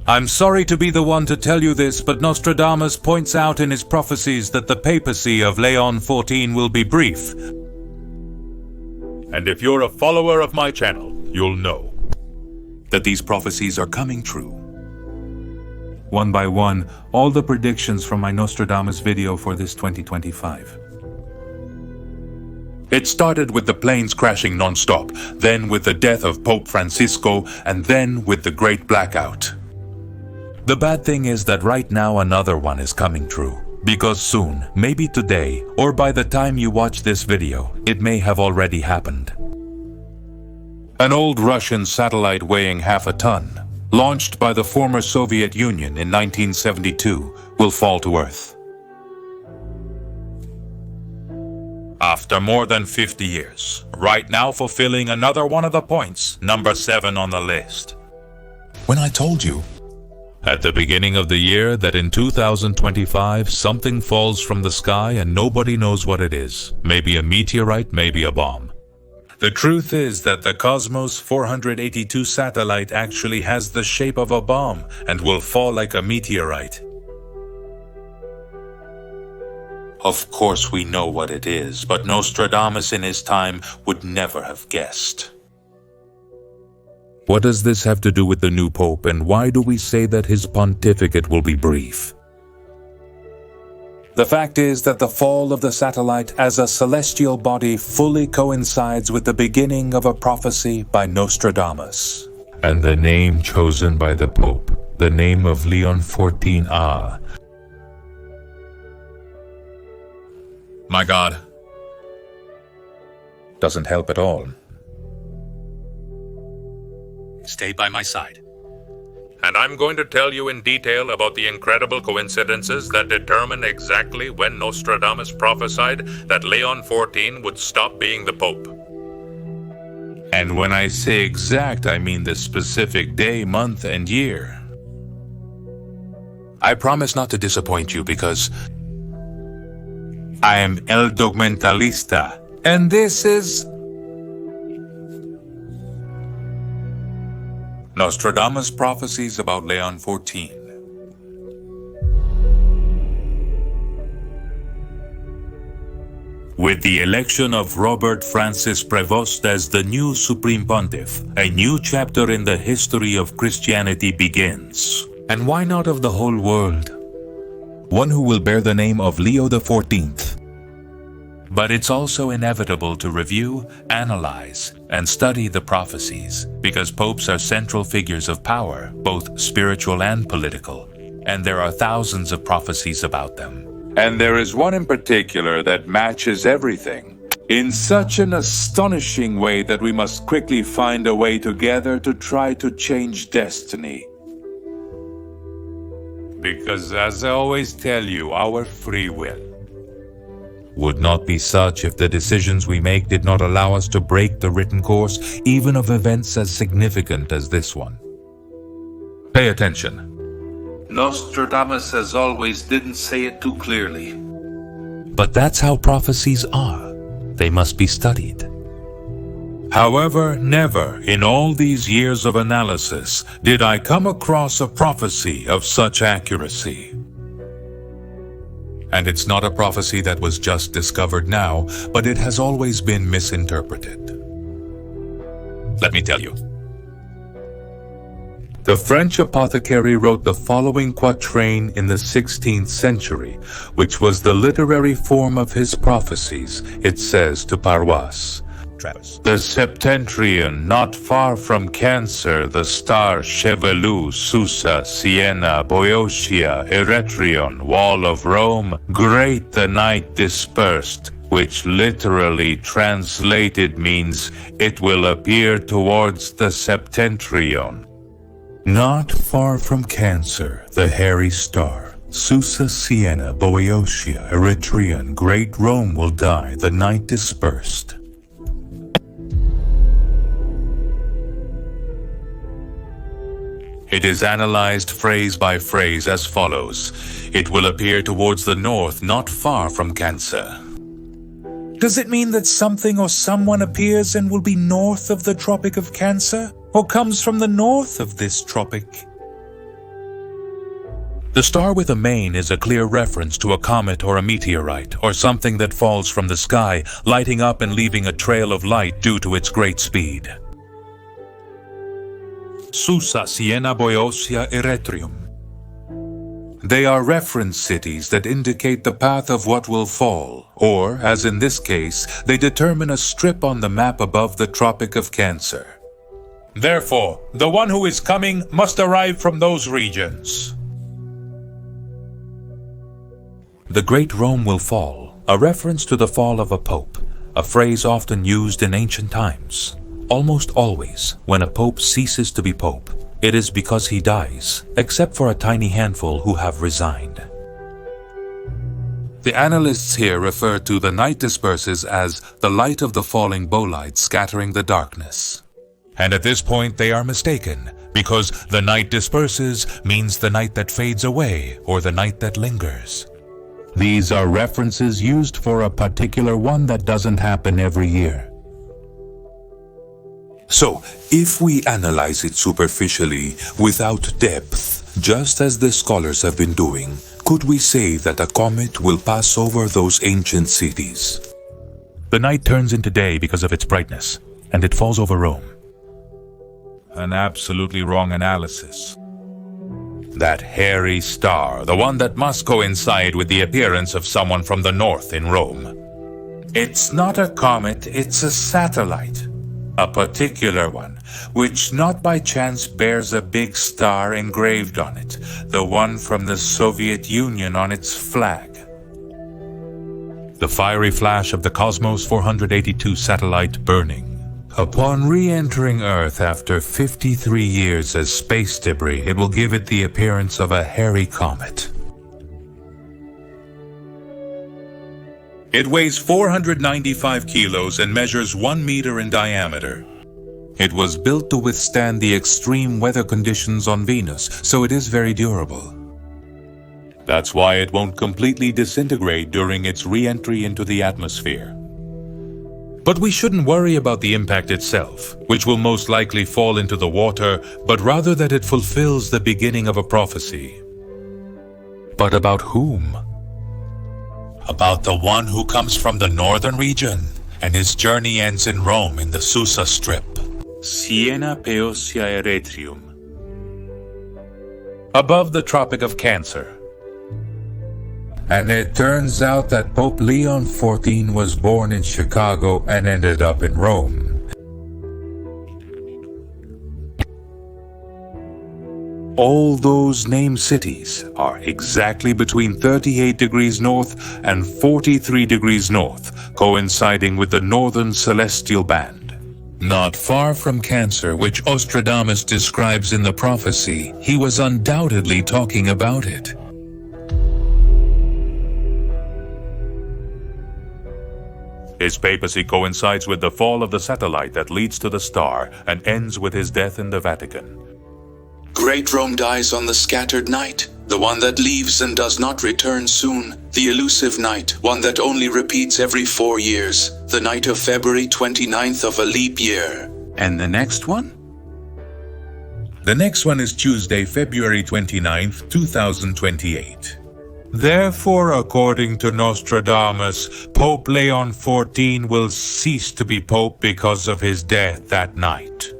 I'm sorry to be the one to tell you this, but Nostradamus points out in his prophecies that the papacy of Leon XIV will be brief. And if you're a follower of my channel, you'll know that these prophecies are coming true. One by one, all the predictions from my Nostradamus video for this 2025. It started with the planes crashing non-stop, then with the death of Pope Francisco, and then with the Great Blackout. The bad thing is that right now another one is coming true. Because soon, maybe today, or by the time you watch this video, it may have already happened. An old Russian satellite weighing half a ton, launched by the former Soviet Union in 1972, will fall to Earth. After more than 50 years, right now fulfilling another one of the points, number 7 on the list. When I told you at the beginning of the year that in 2025 something falls from the sky and nobody knows what it is. Maybe a meteorite, maybe a bomb. The truth is that the Cosmos 482 satellite actually has the shape of a bomb and will fall like a meteorite. Of course we know what it is, but Nostradamus in his time would never have guessed. What does this have to do with the new pope, and why do we say that his pontificate will be brief? The fact is that the fall of the satellite as a celestial body fully coincides with the beginning of a prophecy by Nostradamus. And the name chosen by the pope, the name of Leon XIV, my God, doesn't help at all. Stay by my side. And I'm going to tell you in detail about the incredible coincidences that determine exactly when Nostradamus prophesied that Leon XIV would stop being the Pope. And when I say exact, I mean the specific day, month, and year. I promise not to disappoint you because I am El Dogmentalista, and this is Nostradamus' prophecies about Leon XIV. With the election of Robert Francis Prevost as the new Supreme Pontiff, a new chapter in the history of Christianity begins. And why not of the whole world? One who will bear the name of Leo XIV. But it's also inevitable to review, analyze, and study the prophecies, because popes are central figures of power, both spiritual and political, and there are thousands of prophecies about them. And there is one in particular that matches everything, in such an astonishing way that we must quickly find a way together to try to change destiny. Because as I always tell you, our free will would not be such if the decisions we make did not allow us to break the written course, even of events as significant as this one. Pay attention. Nostradamus, as always, didn't say it too clearly. But that's how prophecies are. They must be studied. However, never in all these years of analysis did I come across a prophecy of such accuracy. And it's not a prophecy that was just discovered now, but it has always been misinterpreted. Let me tell you. The French apothecary wrote the following quatrain in the 16th century, which was the literary form of his prophecies. It says to Paroisse, The septentrion, not far from Cancer, the star Chevelu, Susa, Siena, Boeotia, Eretrion, wall of Rome, great the night dispersed, which literally translated means it will appear towards the septentrion. Not far from Cancer, the hairy star, Susa, Siena, Boeotia, Eretrion, great Rome will die the night dispersed. It is analyzed phrase by phrase as follows. It will appear towards the north, not far from Cancer. Does it mean that something or someone appears and will be north of the Tropic of Cancer? Or comes from the north of this tropic? The star with a mane is a clear reference to a comet or a meteorite, or something that falls from the sky, lighting up and leaving a trail of light due to its great speed. Susa, Siena, Boeotia, Eretrium. They are reference cities that indicate the path of what will fall, or, as in this case, they determine a strip on the map above the Tropic of Cancer. Therefore, the one who is coming must arrive from those regions. The Great Rome will fall, a reference to the fall of a pope, a phrase often used in ancient times. Almost always, when a pope ceases to be pope, it is because he dies, except for a tiny handful who have resigned. The analysts here refer to the night disperses as the light of the falling bolide scattering the darkness. And at this point they are mistaken, because the night disperses means the night that fades away or the night that lingers. These are references used for a particular one that doesn't happen every year. So, if we analyze it superficially, without depth, just as the scholars have been doing, could we say that a comet will pass over those ancient cities? The night turns into day because of its brightness, and it falls over Rome. An absolutely wrong analysis. That hairy star, the one that must coincide with the appearance of someone from the north in Rome. It's not a comet, it's a satellite. A particular one, which not by chance bears a big star engraved on it, the one from the Soviet Union on its flag. The fiery flash of the Cosmos 482 satellite burning. Upon re-entering Earth after 53 years as space debris, it will give it the appearance of a hairy comet. It weighs 495 kilos and measures 1 meter in diameter. It was built to withstand the extreme weather conditions on Venus, so it is very durable. That's why it won't completely disintegrate during its re-entry into the atmosphere. But we shouldn't worry about the impact itself, which will most likely fall into the water, but rather that it fulfills the beginning of a prophecy. But about whom? About the one who comes from the northern region, and his journey ends in Rome in the Susa Strip. Siena, Boeotia, Eretrium. Above the Tropic of Cancer. And it turns out that Pope Leon XIV was born in Chicago and ended up in Rome. All those named cities are exactly between 38 degrees north and 43 degrees north, coinciding with the northern celestial band. Not far from Cancer, which Nostradamus describes in the prophecy, he was undoubtedly talking about it. His papacy coincides with the fall of the satellite that leads to the star and ends with his death in the Vatican. Great Rome dies on the scattered night, the one that leaves and does not return soon, the elusive night, one that only repeats every 4 years, the night of February 29th of a leap year. And the next one? The next one is Tuesday, February 29th, 2028. Therefore, according to Nostradamus, Pope Leon XIV will cease to be Pope because of his death that night.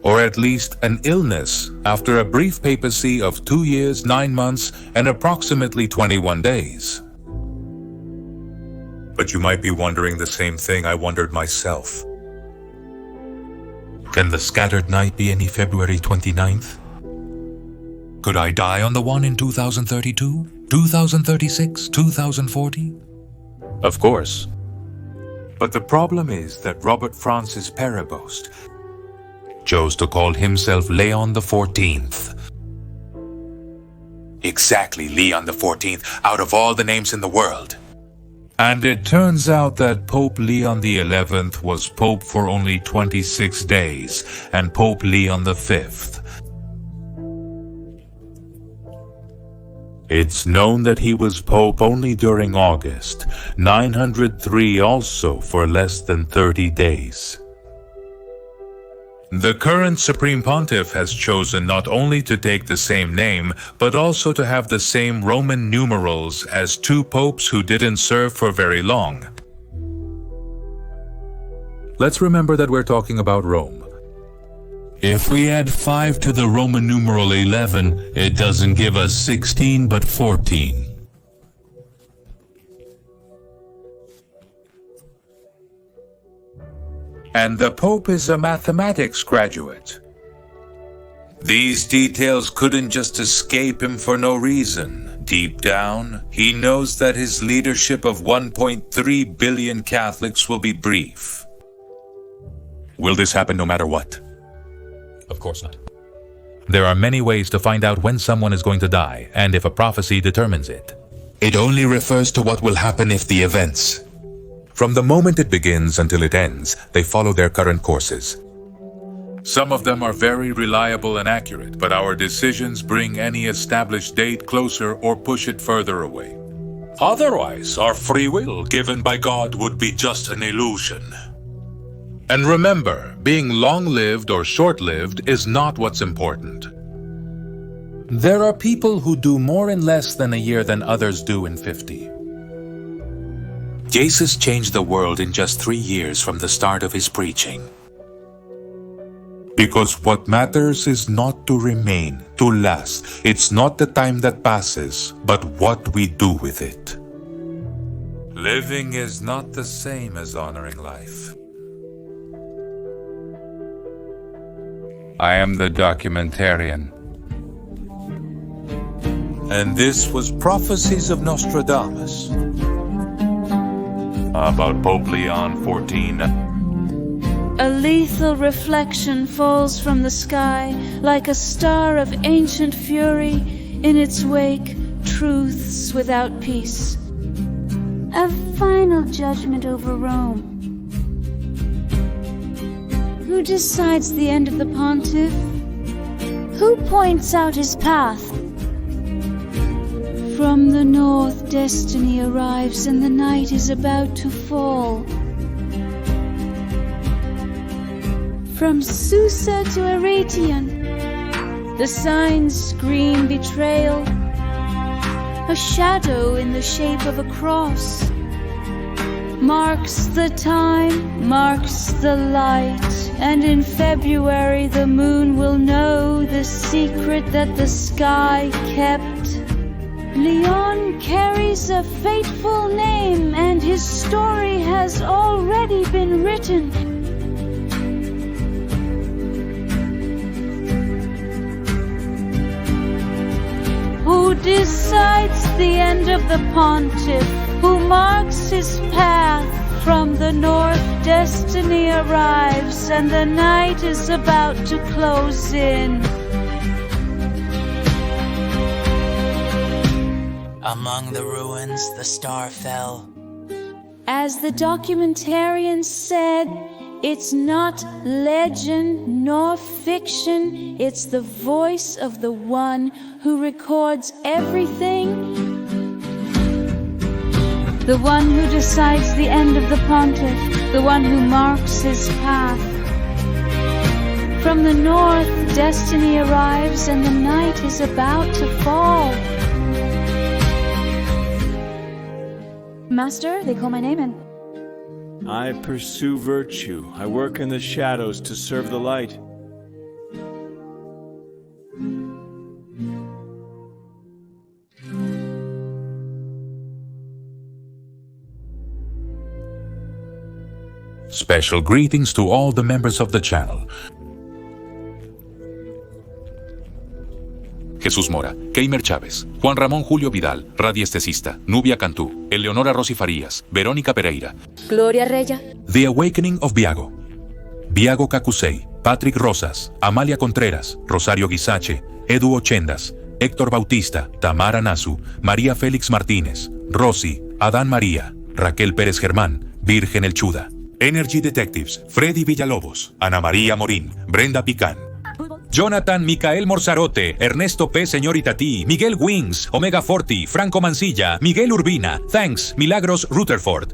Or at least an illness after a brief papacy of 2 years, 9 months, and approximately 21 days. But you might be wondering the same thing I wondered myself. Can the scattered night be any February 29th? Could I die on the one in 2032, 2036, 2040? Of course. But the problem is that Robert Francis Peribost chose to call himself Leon the 14th. Exactly, Leon the 14th, out of all the names in the world. And it turns out that Pope Leon the 11th was Pope for only 26 days, and Pope Leon the 5th. It's known that he was Pope only during August, 903 also for less than 30 days. The current Supreme Pontiff has chosen not only to take the same name, but also to have the same Roman numerals as two popes who didn't serve for very long. Let's remember that we're talking about Rome. If we add 5 to the Roman numeral 11, it doesn't give us 16 but 14. And the Pope is a mathematics graduate. These details couldn't just escape him for no reason. Deep down, he knows that his leadership of 1.3 billion Catholics will be brief. Will this happen no matter what? Of course not. There are many ways to find out when someone is going to die, and if a prophecy determines it. It only refers to what will happen if the events. From the moment it begins until it ends, they follow their current courses. Some of them are very reliable and accurate, but our decisions bring any established date closer or push it further away. Otherwise, our free will given by God would be just an illusion. And remember, being long-lived or short-lived is not what's important. There are people who do more in less than a year than others do in 50. Jesus changed the world in just 3 years from the start of his preaching. Because what matters is not to remain, to last. It's not the time that passes, but what we do with it. Living is not the same as honoring life. I am the documentarian. And this was Prophecies of Nostradamus. About Pope Leon XIV. A lethal reflection falls from the sky like a star of ancient fury. In its wake, truths without peace. A final judgment over Rome. Who decides the end of the pontiff? Who points out his path? From the north, destiny arrives and the night is about to fall. From Susa to Arretian, the signs scream betrayal. A shadow in the shape of a cross marks the time, marks the light. And in February the moon will know the secret that the sky kept. Leon carries a fateful name, and his story has already been written. Who decides the end of the pontiff? Who marks his path? From the north, destiny arrives, and the night is about to close in. Among the ruins, the star fell. As the documentarian said, it's not legend nor fiction, it's the voice of the one who records everything. The one who decides the end of the pontiff, the one who marks his path. From the north, destiny arrives and the night is about to fall. Master, they call my name in. I pursue virtue. I work in the shadows to serve the light. Special greetings to all the members of the channel. Jesús Mora, Keimer Chávez, Juan Ramón Julio Vidal, radiestesista, Nubia Cantú, Eleonora Rosy Farías, Verónica Pereira. Gloria Reya. The Awakening of Viago. Viago Cacusei, Patrick Rosas, Amalia Contreras, Rosario Guisache, Edu Ochendas, Héctor Bautista, Tamara Nasu, María Félix Martínez, Rosy, Adán María, Raquel Pérez Germán, Virgen El Chuda. Energy Detectives, Freddy Villalobos, Ana María Morín, Brenda Picán. Jonathan Micael Morzarote, Ernesto P. Señorita T, Miguel Wings, Omega Forti, Franco Mancilla, Miguel Urbina, Thanks, Milagros Rutherford.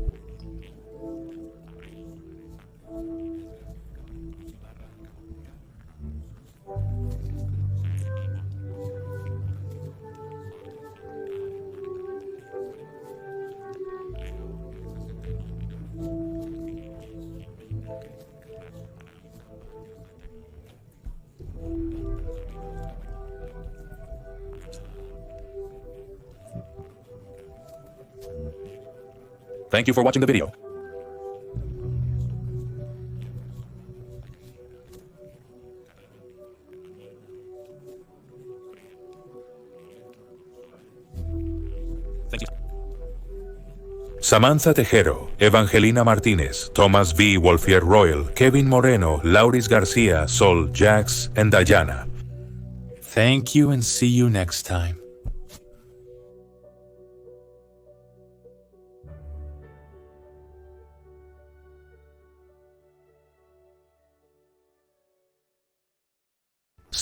Thank you for watching the video. Thank you. Samantha Tejero, Evangelina Martinez, Thomas V. Wolfier Royal, Kevin Moreno, Lauris Garcia, Sol, Jax, and Diana. Thank you and see you next time.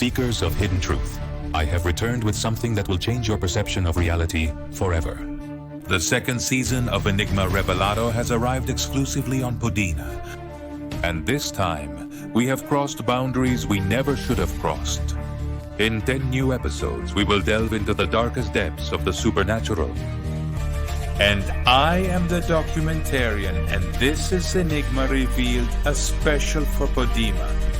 Seekers of hidden truth, I have returned with something that will change your perception of reality forever. The second season of Enigma Revelado has arrived exclusively on Podina. And this time, we have crossed boundaries we never should have crossed. In 10 new episodes, we will delve into the darkest depths of the supernatural. And I am the documentarian, and this is Enigma Revealed, a special for Podima.